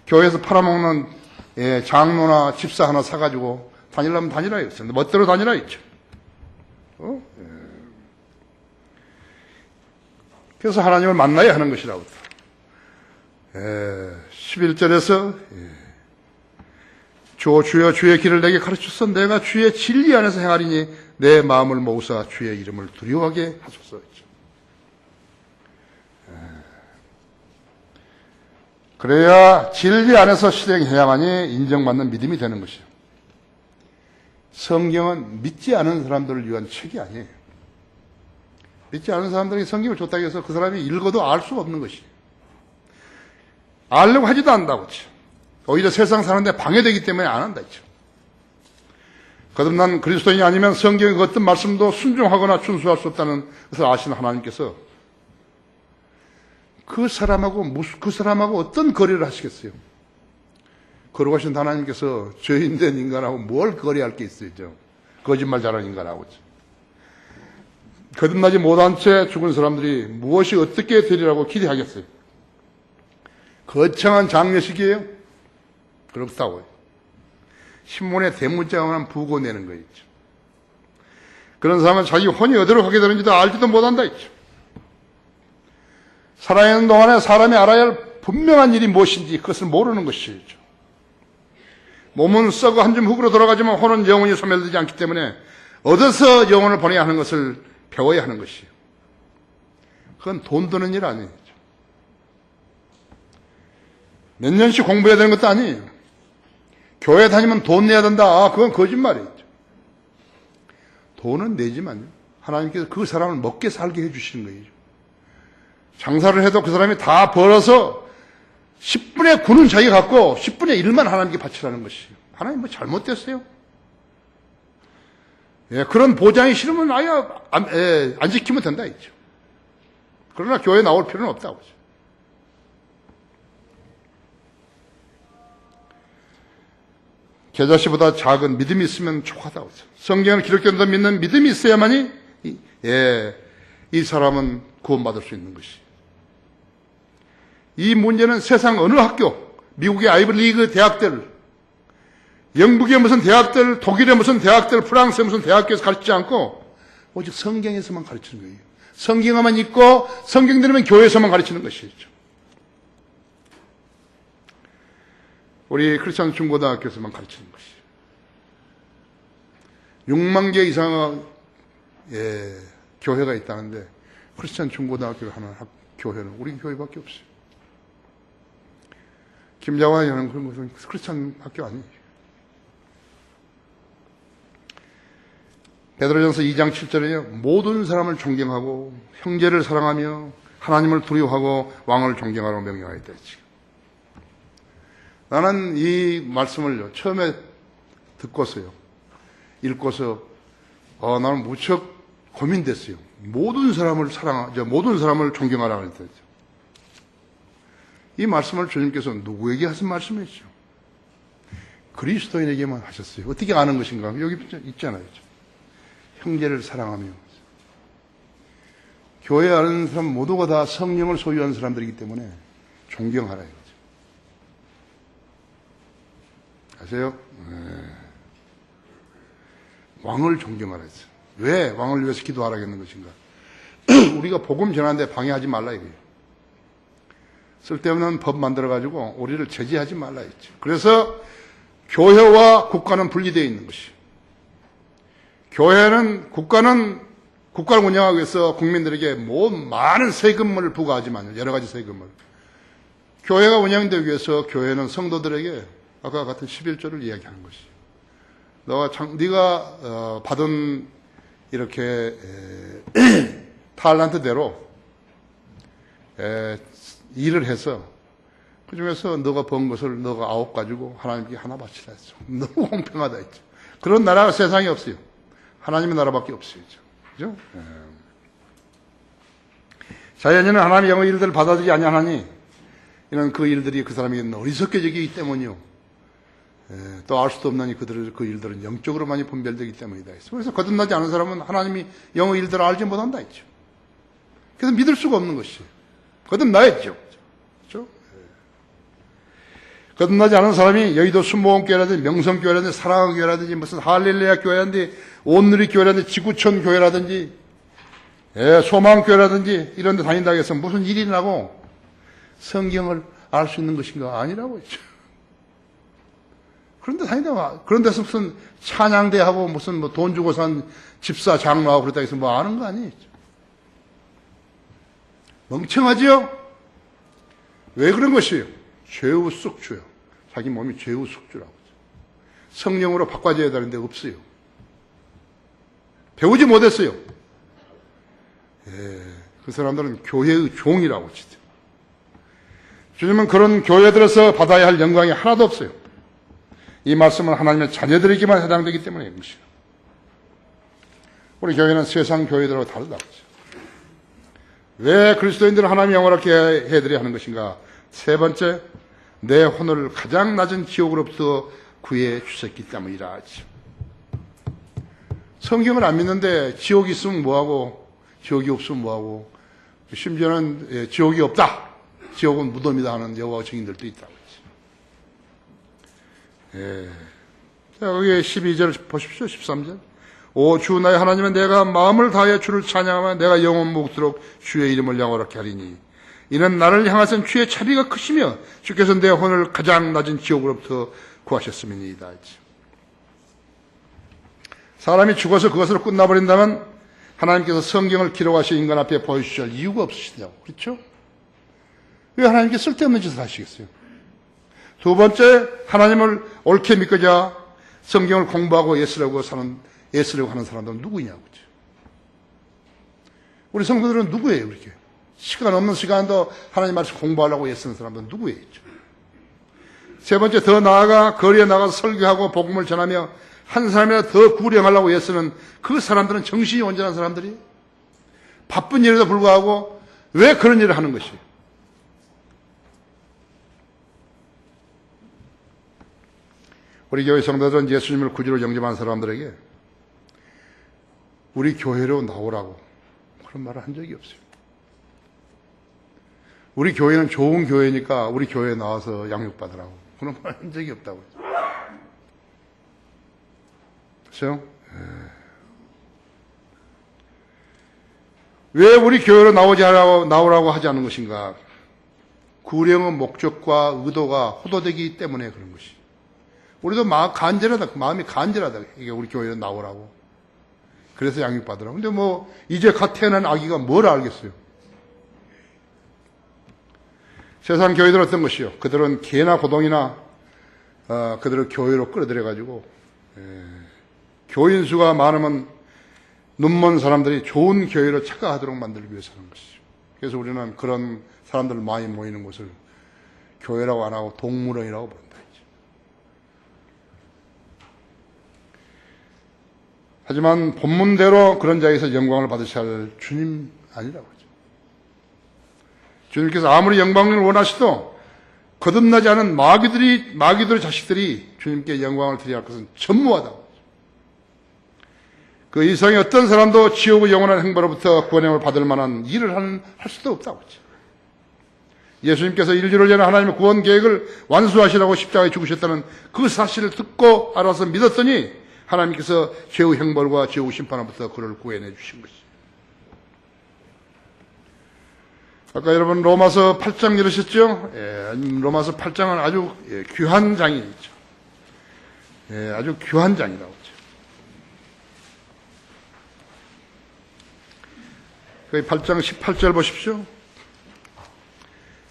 교회에서 팔아먹는 장로나 집사 하나 사가지고 다니려면 다니라 했어요. 멋대로 다니라 했죠. 그래서 하나님을 만나야 하는 것이라고. 11절에서 주여 주의 길을 내게 가르쳐서 내가 주의 진리 안에서 행하리니 내 마음을 모으사 주의 이름을 두려워하게 하소서. 그래야 진리 안에서 실행해야만이 인정받는 믿음이 되는 것이에요. 성경은 믿지 않은 사람들을 위한 책이 아니에요. 믿지 않은 사람들에게 성경을 줬다고 해서 그 사람이 읽어도 알 수 없는 것이에요. 알려고 하지도 않는다고 했죠. 오히려 세상 사는데 방해되기 때문에 안 한다 했죠. 거듭난 그리스도인이 아니면 성경의 그 어떤 말씀도 순종하거나 준수할 수 없다는 것을 아시는 하나님께서 그 사람하고 어떤 거래를 하시겠어요? 거룩하신 하나님께서 죄인된 인간하고 뭘 거래할 게 있어요? 거짓말 잘하는 인간하고. 거듭나지 못한 채 죽은 사람들이 무엇이 어떻게 되리라고 기대하겠어요? 거창한 장례식이에요? 그렇다고요. 신문에 대문짝만 부고 내는 거 있죠. 그런 사람은 자기 혼이 어디로 가게 되는지도 알지도 못한다 했죠. 살아있는 동안에 사람이 알아야 할 분명한 일이 무엇인지 그것을 모르는 것이죠. 몸은 썩어 한 줌 흙으로 돌아가지만 혼은 영원히 소멸되지 않기 때문에 얻어서 영혼을 보내야 하는 것을 배워야 하는 것이에요. 그건 돈 드는 일 아니에요. 몇 년씩 공부해야 되는 것도 아니에요. 교회 다니면 돈 내야 된다. 그건 거짓말이에요. 돈은 내지만요. 하나님께서 그 사람을 먹게 살게 해주시는 거예요. 장사를 해도 그 사람이 다 벌어서 10분의 9는 자기가 갖고 10분의 1만 하나님께 바치라는 것이에요. 하나님 뭐 잘못됐어요? 그런 보장이 싫으면 아예 안 지키면 된다 했죠. 그러나 교회에 나올 필요는 없다고 하죠. 겨자씨보다 작은 믿음이 있으면 족하다고 하죠. 성경을 기록된다 믿는 믿음이 있어야만이 이 사람은 구원받을 수 있는 것이. 이 문제는 세상 어느 학교, 미국의 아이브리그 대학들, 영국의 무슨 대학들, 독일의 무슨 대학들, 프랑스의 무슨 대학교에서 가르치지 않고 오직 성경에서만 가르치는 거예요. 성경만 읽고 성경 들으면 교회에서만 가르치는 것이죠. 우리 크리스천 중고등학교에서만 가르치는 것이죠. 6만 개 이상의 교회가 있다는데 크리스천 중고등학교를 하는 교회는 우리 교회밖에 없어요. 김장환이 하는 그런 것은 크리스찬 학교 아니에요. 베드로전서 2장 7절에 모든 사람을 존경하고 형제를 사랑하며 하나님을 두려워하고 왕을 존경하라고 명령하였다. 나는 이 말씀을 처음에 듣고서요, 읽고서 나는 무척 고민됐어요. 모든 사람을 모든 사람을 존경하라고 했다. 이 말씀을 주님께서 누구에게 하신 말씀이죠? 그리스도인에게만 하셨어요. 어떻게 아는 것인가? 여기 있잖아요. 형제를 사랑하며. 교회 아는 사람 모두가 다 성령을 소유한 사람들이기 때문에 존경하라 이거죠. 아세요? 왕을 존경하라 했어요. 왜 왕을 위해서 기도하라겠는 것인가? 우리가 복음 전하는데 방해하지 말라 이거예요. 쓸데없는 법 만들어가지고 우리를 제지하지 말라 했죠. 그래서 교회와 국가는 분리되어 있는 것이에요. 국가를 운영하기 위해서 국민들에게 많은 세금을 부과하지만 여러 가지 세금을. 교회가 운영되기 위해서 교회는 성도들에게 아까 같은 11조를 이야기하는 것이에요. 네가 받은 이렇게 탈란트대로 일을 해서 그 중에서 너가 번 것을 너가 9 가지고 하나님께 하나 바치라 했죠. 너무 공평하다 했죠. 그런 나라가 세상에 없어요. 하나님의 나라밖에 없어요. 그죠? 자연인은 하나님의 영의 일들을 받아들이지 아니하나니 이런 그 일들이 그 사람에게 어리석게 여기기 때문이요. 또 알 수도 없나니 그 일들은 영적으로 많이 분별되기 때문이다. 그래서 거듭나지 않은 사람은 하나님이 영의 일들을 알지 못한다 했죠. 그래서 믿을 수가 없는 것이에요. 거듭나야죠. 그렇죠? 거듭나지 않은 사람이 여의도 순복음교회라든지 명성교회라든지 사랑교회라든지 무슨 할렐루야 교회라든지 온누리 교회라든지 지구촌 교회라든지 소망교회라든지 이런 데 다닌다고 해서 무슨 일이 나고 성경을 알 수 있는 것인가? 아니라고 했죠. 그런데 다닌다. 그런 데서 무슨 찬양대하고 무슨 뭐 돈 주고 산 집사 장로하고 그랬다 해서 뭐 아는 거 아니에요. 멍청하지요? 왜 그런 것이에요? 죄의 숙주요. 자기 몸이 죄의 숙주라고. 성령으로 바꿔줘야 되는데 없어요. 배우지 못했어요. 그 사람들은 교회의 종이라고 치죠. 주님은 그런 교회들에서 받아야 할 영광이 하나도 없어요. 이 말씀은 하나님의 자녀들에게만 해당되기 때문에 이 것이에요. 우리 교회는 세상 교회들하고 다르다고 하죠. 왜 그리스도인들은 하나님의 영원하게 해드려야 하는 것인가? 세 번째, 내 혼을 가장 낮은 지옥으로부터 구해 주셨기 때문이라 하죠. 성경을 안 믿는데 지옥이 있으면 뭐하고 지옥이 없으면 뭐하고 심지어는 지옥이 없다. 지옥은 무덤이다 하는 여호와 증인들도 있다고 했죠. 자, 여기 12절 보십시오. 13절. 오 주 나의 하나님은 내가 마음을 다하여 주를 찬양하며 내가 영원 묵도록 주의 이름을 영원하게 하리니 이는 나를 향하신 주의 자비가 크시며 주께서 내 혼을 가장 낮은 지옥으로부터 구하셨음이니이다. 사람이 죽어서 그것으로 끝나버린다면 하나님께서 성경을 기록하신 인간 앞에 보여주실 이유가 없으시다고. 그렇죠? 왜 하나님께 쓸데없는 짓을 하시겠어요? 두 번째, 하나님을 옳게 믿고자 성경을 공부하고 예수라고 하는 사람들은 누구냐고. 우리 성도들은 누구예요, 그렇게? 시간 없는 시간도 하나님 말씀 공부하려고 애쓰는 사람들은 누구예요? 세 번째, 더 나아가 거리에 나가서 설교하고 복음을 전하며 한 사람이라도 더 구령하려고 애쓰는 그 사람들은 정신이 온전한 사람들이 바쁜 일에도 불구하고 왜 그런 일을 하는 것이에요? 우리 교회 성도들은 예수님을 구주로 영접한 사람들에게 우리 교회로 나오라고 그런 말을 한 적이 없어요. 우리 교회는 좋은 교회니까 우리 교회에 나와서 양육받으라고 그런 말 한 적이 없다고. 그렇죠? 왜 우리 교회로 나오라고 하지 않은 것인가? 구령의 목적과 의도가 호도되기 때문에 그런 것이. 우리도 마음이 간절하다. 이게 우리 교회로 나오라고. 그래서 양육받으라고. 근데 이제 갓 태어난 아기가 뭘 알겠어요? 세상 교회들은 어떤 것이요? 그들은 개나 고동이나 그들을 교회로 끌어들여가지고 교인 수가 많으면 눈먼 사람들이 좋은 교회로 착각하도록 만들기 위해서 하는 것이죠. 그래서 우리는 그런 사람들 많이 모이는 곳을 교회라고 안 하고 동물원이라고 부른다. 하지만 본문대로 그런 자에서 영광을 받으셔야 할 주님 아니라고 하죠. 주님께서 아무리 영광을 원하시도 거듭나지 않은 마귀들의 자식들이 주님께 영광을 드려야 할 것은 전무하다고. 그 이상의 어떤 사람도 지옥의 영원한 행보로부터 구원함을 받을 만한 일을 할 수도 없다고 하죠. 예수님께서 인류를 위한 하나님의 구원 계획을 완수하시라고 십자가에 죽으셨다는 그 사실을 듣고 알아서 믿었더니 하나님께서 죄의 형벌과 죄의 심판으로부터 그를 구해내 주신 것이죠. 아까 여러분 로마서 8장 읽으셨죠? 로마서 8장은 아주 귀한 장이죠. 아주 귀한 장이라고 하죠. 그 8장 18절 보십시오.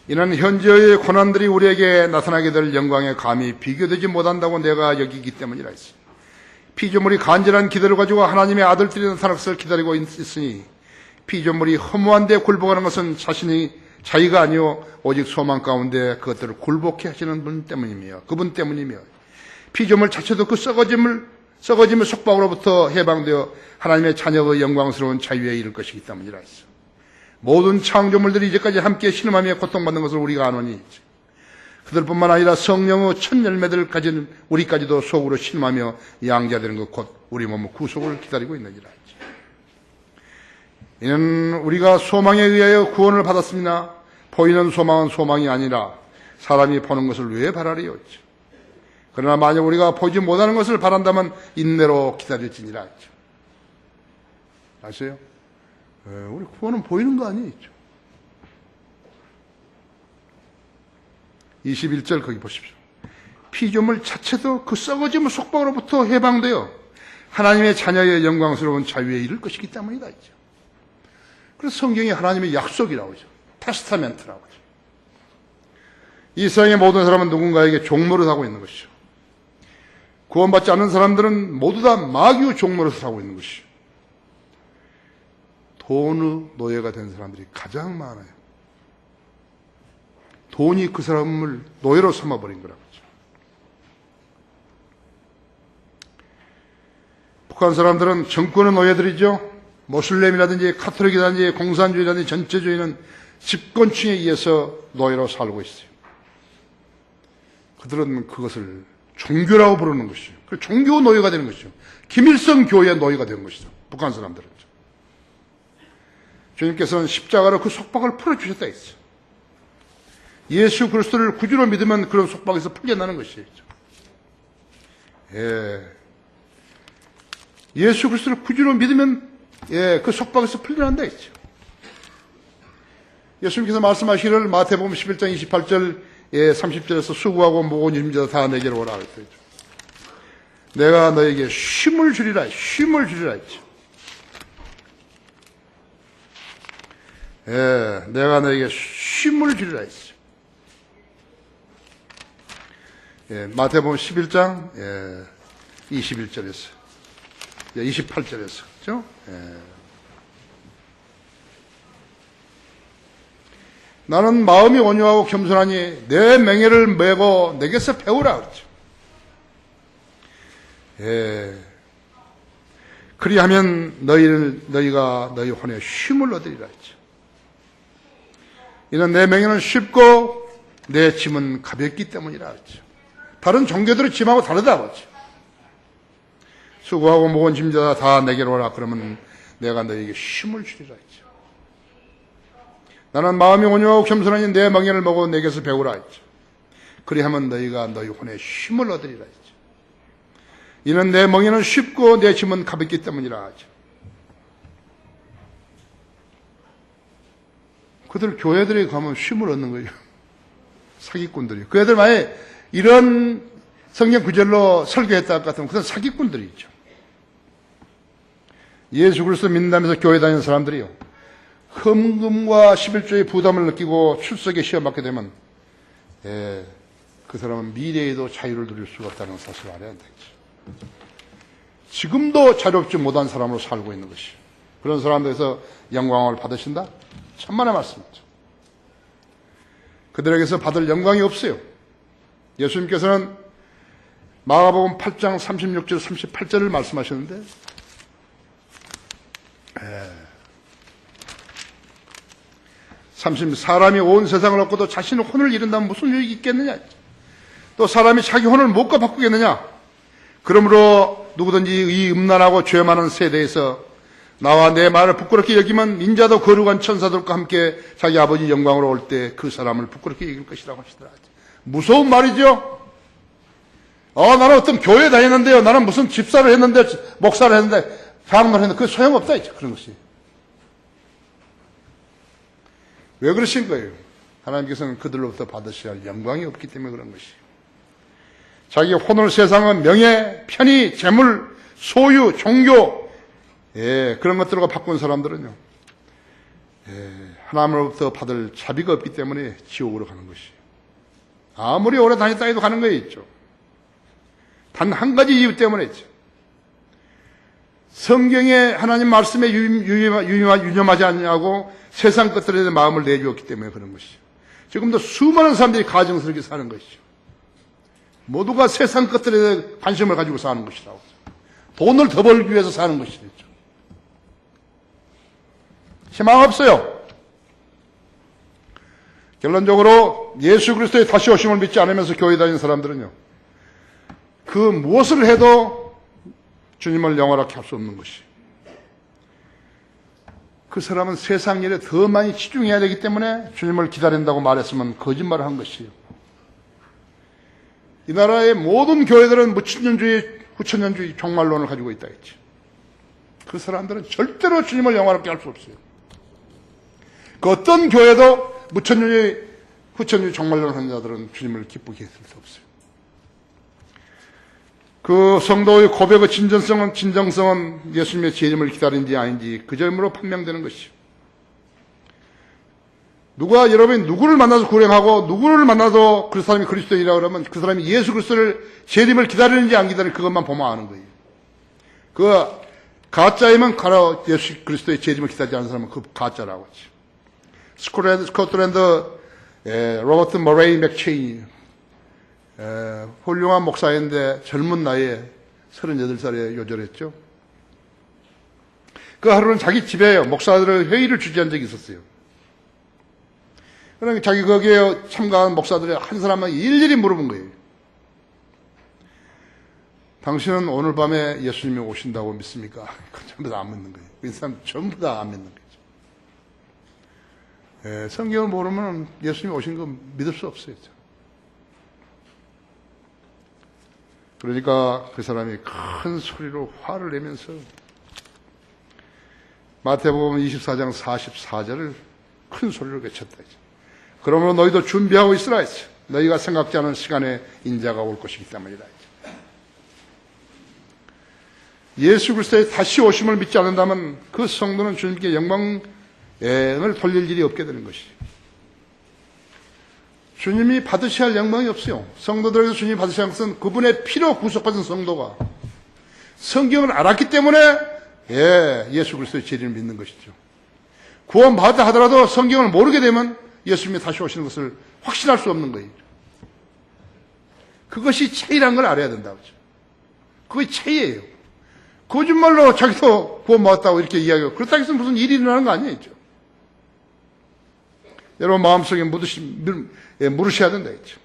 이는 현재의 고난들이 우리에게 나타나게 될 영광에 감히 비교되지 못한다고 내가 여기기 때문이라 했습니다. 피조물이 간절한 기대를 가지고 하나님의 아들들이 나타날 것을 기다리고 있으니 피조물이 허무한 데 굴복하는 것은 자기가 아니요 오직 소망 가운데 그것들을 굴복해 하시는 분 때문이며 그분 때문이며 피조물 자체도 그 썩어짐의 속박으로부터 해방되어 하나님의 자녀의 영광스러운 자유에 이를 것이기 때문이라 했어. 모든 창조물들이 이제까지 함께 신음하며 고통받는 것을 우리가 아노니 그들뿐만 아니라 성령의 첫 열매들을 가진 우리까지도 속으로 신음하며 양자되는 것 곧 우리 몸의 구속을 기다리고 있느니라. 이는 우리가 소망에 의하여 구원을 받았습니다. 보이는 소망은 소망이 아니라 사람이 보는 것을 왜 바라리요? 그러나 만약 우리가 보지 못하는 것을 바란다면 인내로 기다릴지니라. 아세요? 우리 구원은 보이는 거 아니죠? 21절 거기 보십시오. 피조물 자체도 그 썩어짐의 속박으로부터 해방되어 하나님의 자녀의 영광스러운 자유에 이를 것이기 때문이다. 그래서 성경이 하나님의 약속이라고 하죠. 테스타멘트라고 하죠. 이 세상의 모든 사람은 누군가에게 종노릇 하고 있는 것이죠. 구원받지 않는 사람들은 모두 다 마귀의 종노릇을 하고 있는 것이죠. 돈의 노예가 된 사람들이 가장 많아요. 돈이 그 사람을 노예로 삼아버린 거라고 하죠. 북한 사람들은 정권의 노예들이죠. 모슬렘이라든지 카톨릭이라든지 공산주의라든지 전체주의는 집권층에 의해서 노예로 살고 있어요. 그들은 그것을 종교라고 부르는 것이죠. 종교 노예가 되는 것이죠. 김일성 교회의 노예가 되는 것이죠. 북한 사람들은. 주님께서는 십자가로 그 속박을 풀어주셨다 했어요. 예수 그리스도를 구주로 믿으면 그런 속박에서 풀려나는 것이죠. 예수 그리스도를 구주로 믿으면 그 속박에서 풀려난다 했죠. 예수님께서 말씀하시기를 마태복음 11장 28절 30절에서 수고하고 무거운 짐져서 다 내게로 오라 그랬죠. 내가 너에게 쉼을 주리라 했죠. 내가 너에게 쉼을 주리라 했죠. 마태복음 11장 21절에서 28절에서 그렇죠? 나는 마음이 온유하고 겸손하니 내 맹해를 메고 내게서 배우라 그랬죠. 그리하면 너희가 너희 혼에 쉼을 얻으리라 했죠. 이는 내 맹해는 쉽고 내 짐은 가볍기 때문이라 했죠. 다른 종교들의 짐하고 다르다고 했죠. 수고하고 무거운 짐자다 다 내게로 오라 그러면 내가 너희에게 쉼을 주리라 했죠. 나는 마음이 온유하고 겸손하니 내 멍에를 먹어 내게서 배우라 했죠. 그리하면 너희가 너희 혼에 쉼을 얻으리라 했죠. 이는 내 멍에는 쉽고 내 짐은 가볍기 때문이라 하죠. 그들 교회들에 가면 쉼을 얻는 거예요. 사기꾼들이. 그 애들 만약에 이런 성경 구절로 설교했다 같으면 그건 사기꾼들이죠. 예수 그리스도 믿는다면서 교회 다니는 사람들이요. 헌금과 11조의 부담을 느끼고 출석에 시험받게 되면 그 사람은 미래에도 자유를 누릴 수가 없다는 사실을 알아야 되겠죠. 지금도 자유롭지 못한 사람으로 살고 있는 것이. 그런 사람들에서 영광을 받으신다? 천만의 말씀이죠. 그들에게서 받을 영광이 없어요. 예수님께서는 마가복음 8장 36절 38절을 말씀하셨는데 사람이 온 세상을 얻고도 자신의 혼을 잃는다면 무슨 유익이 있겠느냐. 또 사람이 자기 혼을 무엇과 바꾸겠느냐. 그러므로 누구든지 이 음란하고 죄 많은 세대에서 나와 내 말을 부끄럽게 여기면 인자도 거룩한 천사들과 함께 자기 아버지 영광으로 올 때 그 사람을 부끄럽게 여길 것이라고 하시더라. 무서운 말이죠. 나는 어떤 교회에 다녔는데요. 나는 무슨 집사를 했는데, 목사를 했는데, 방언을 했는데, 그 소용없다, 이제. 그런 것이. 왜 그러신 거예요? 하나님께서는 그들로부터 받으셔야 할 영광이 없기 때문에 그런 것이. 자기 혼을 세상은 명예, 편의, 재물, 소유, 종교, 그런 것들과 바꾼 사람들은요, 하나님으로부터 받을 자비가 없기 때문에 지옥으로 가는 것이. 아무리 오래 다녔다 해도 가는 거에 있죠. 단 한 가지 이유 때문에 있죠. 성경에 하나님 말씀에 유념하지 않냐고 세상 것들에 대해 마음을 내주었기 때문에 그런 것이죠. 지금도 수많은 사람들이 가정스럽게 사는 것이죠. 모두가 세상 것들에 대해 관심을 가지고 사는 것이라고. 돈을 더 벌기 위해서 사는 것이죠. 희망 없어요. 결론적으로 예수 그리스도의 다시 오심을 믿지 않으면서 교회 다니는 사람들은요, 그 무엇을 해도 주님을 영원하게 할 수 없는 것이. 그 사람은 세상 일에 더 많이 치중해야 되기 때문에 주님을 기다린다고 말했으면 거짓말을 한 것이에요. 이 나라의 모든 교회들은 무천년주의, 후천년주의 종말론을 가지고 있다 했지. 그 사람들은 절대로 주님을 영원하게 할 수 없어요. 그 어떤 교회도 무천년주의, 후천년주의 종말론을 하는 자들은 주님을 기쁘게 했을 수 없어요. 그 성도의 고백의 진정성은 예수님의 재림을 기다린지 아닌지 그 점으로 판명되는 것이죠. 여러분이 누구를 만나서 구령하고 누구를 만나도 그 사람이 그리스도인이라고 그러면 그 사람이 예수 그리스도를 재림을 기다리는지 안 기다리는지 그것만 보면 아는 거예요. 그 가짜이면 예수 그리스도의 재림을 기다리지 않는 사람은 그 가짜라고 하죠. 스코틀랜드 로버트 머레이 맥체인 훌륭한 목사인데 젊은 나이에 38살에 요절했죠. 그 하루는 자기 집에 목사들의 회의를 주재한 적이 있었어요. 그러니까 자기 거기에 참가한 목사들이 한 사람은 일일이 물어본 거예요. 당신은 오늘 밤에 예수님이 오신다고 믿습니까? 전부 다 안 믿는 거예요. 그 사람 전부 다 안 믿는 거죠. 성경을 모르면 예수님이 오신 거 믿을 수 없어요. 그러니까 그 사람이 큰 소리로 화를 내면서 마태복음 24장 44절을 큰 소리로 외쳤다. 그러므로 너희도 준비하고 있으라 했어. 너희가 생각지 않은 시간에 인자가 올 것이기 때문이다. 예수 그리스도의 다시 오심을 믿지 않는다면 그 성도는 주님께 영광을 돌릴 일이 없게 되는 것이죠. 주님이 받으셔야 할 영광이 없어요. 성도들에게서 주님이 받으셔야 할 것은 그분의 피로 구속받은 성도가 성경을 알았기 때문에 예수 그리스도의 재림을 믿는 것이죠. 구원받았다 하더라도 성경을 모르게 되면 예수님이 다시 오시는 것을 확신할 수 없는 거예요. 그것이 체이라는 걸 알아야 된다고 하죠. 그게 체이예요. 거짓말로 자기도 구원받았다고 이렇게 이야기하고 그렇다고 해서 무슨 일이 일어나는 거 아니에요. 여러분 마음속에 물으셔야 된다 했죠.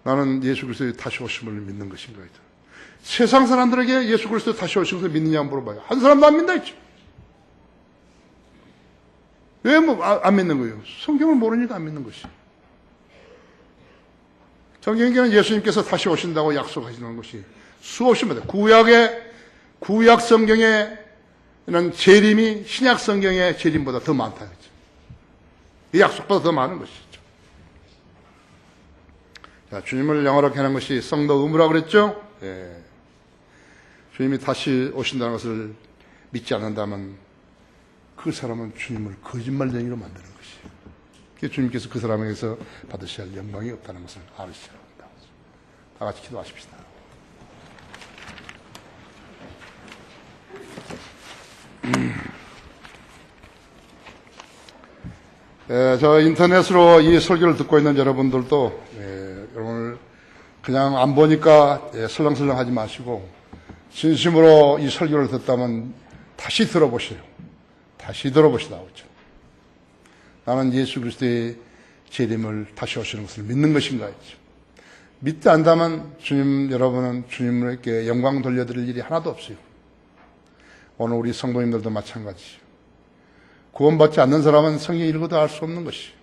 나는 예수 그리스도의 다시 오심을 믿는 것인가 했죠. 세상 사람들에게 예수 그리스도 다시 오신 것을 믿느냐 물어봐요. 한 사람도 안 믿는다 했죠. 왜 안 믿는 거예요? 성경을 모르니까 안 믿는 것이. 성경에는 예수님께서 다시 오신다고 약속하시는 것이 수없이 많아요. 구약 성경에는 재림이 신약 성경의 재림보다 더 많다 했죠. 이 약속보다 더 많은 것이죠. 자, 주님을 영원하게 하는 것이 성도 의무라고 그랬죠? 주님이 다시 오신다는 것을 믿지 않는다면 그 사람은 주님을 거짓말쟁이로 만드는 것이에요. 주님께서 그 사람에게서 받으셔야 할 영광이 없다는 것을 알으시기 바랍니다. 다 같이 기도하십시다. 저 인터넷으로 이 설교를 듣고 있는 여러분들도 여러분을 그냥 안 보니까 설렁설렁 하지 마시고 진심으로 이 설교를 듣다면 다시 들어보시오. 다시 들어보시다. 그렇죠? 나는 예수 그리스도의 재림을 다시 오시는 것을 믿는 것인가 했죠. 믿지 않다면 주님, 여러분은 주님께 영광 돌려드릴 일이 하나도 없어요. 오늘 우리 성도님들도 마찬가지죠. 구원받지 않는 사람은 성경 읽어도 알 수 없는 것이요.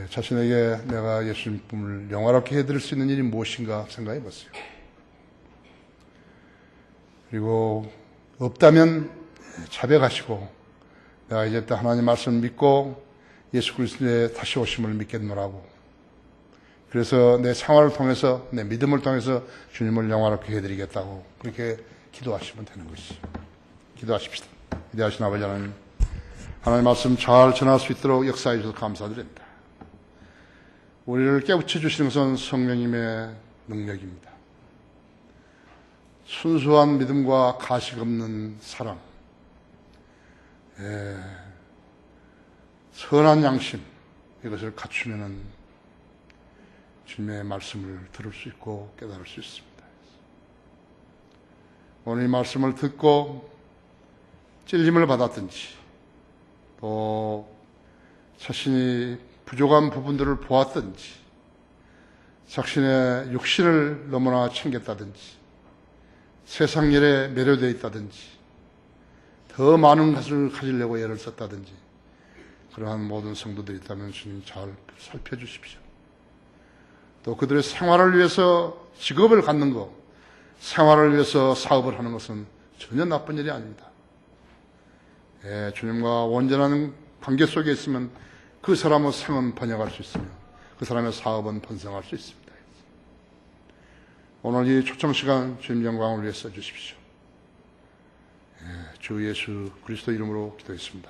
자신에게 내가 예수님을 영화롭게 해드릴 수 있는 일이 무엇인가 생각해 보세요. 그리고 없다면 자백하시고 내가 이제부터 하나님 말씀을 믿고 예수 그리스도의 다시 오심을 믿겠노라고. 그래서 내 생활을 통해서 내 믿음을 통해서 주님을 영화롭게 해드리겠다고 그렇게 기도하시면 되는 것이죠. 기도하십시다. 위대하신 아버지 하나님, 하나님 말씀 잘 전할 수 있도록 역사해 주셔서 감사드립니다. 우리를 깨우쳐 주시는 것은 성령님의 능력입니다. 순수한 믿음과 가식 없는 사랑, 선한 양심, 이것을 갖추면은 주님의 말씀을 들을 수 있고 깨달을 수 있습니다. 오늘 이 말씀을 듣고 찔림을 받았든지 또 자신이 부족한 부분들을 보았든지 자신의 육신을 너무나 챙겼다든지 세상 일에 매료되어 있다든지 더 많은 것을 가지려고 애를 썼다든지 그러한 모든 성도들이 있다면 주님 잘 살펴주십시오. 또 그들의 생활을 위해서 직업을 갖는 것, 생활을 위해서 사업을 하는 것은 전혀 나쁜 일이 아닙니다. 주님과 온전한 관계 속에 있으면 그 사람의 생은 번영할 수 있으며 그 사람의 사업은 번성할 수 있습니다. 오늘 이 초청시간 주님 영광을 위해 써주십시오. 주 예수 그리스도 이름으로 기도했습니다.